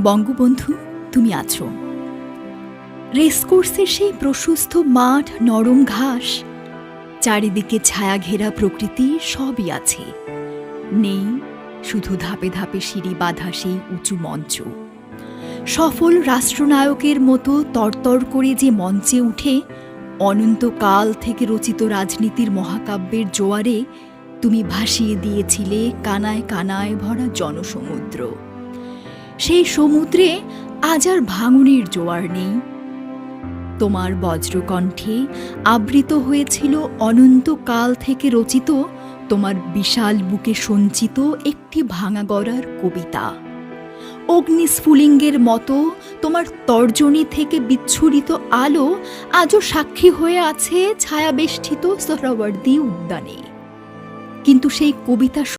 বঙ্গবন্ধু, তুমি আছো। রেসকোর্সের সেই প্রশস্ত মাঠ, নরম ঘাস, চারিদিকে ছায়া ঘেরা প্রকৃতি সবই আছে। নেই শুধু ধাপে ধাপে সিঁড়ি বাঁধা সেই উঁচু মঞ্চ। সফল রাষ্ট্রনায়কের মতো তরতর করে যে মঞ্চে উঠে অনন্তকাল থেকে রচিত রাজনীতির মহাকাব্যের জোয়ারে তুমি ভাসিয়ে দিয়েছিলে কানায় কানায় ভরা জনসমুদ্র। সেই সমুদ্রে আজ আর ভাঙনের জোয়ার নেই। তোমার বজ্রকণ্ঠে আবৃত হয়েছিল অনন্তকাল থেকে রচিত তোমার বিশাল বুকে সঞ্চিত একটি ভাঙা গড়ার কবিতা। অগ্নিস্ফুলিঙ্গের মতো তোমার তর্জনী থেকে বিচ্ছুরিত আলো আজও সাক্ষী হয়ে আছে ছায়াবেষ্টিত সোহরাওয়ার্দী উদ্যানে। কিন্তু সেই কবিতা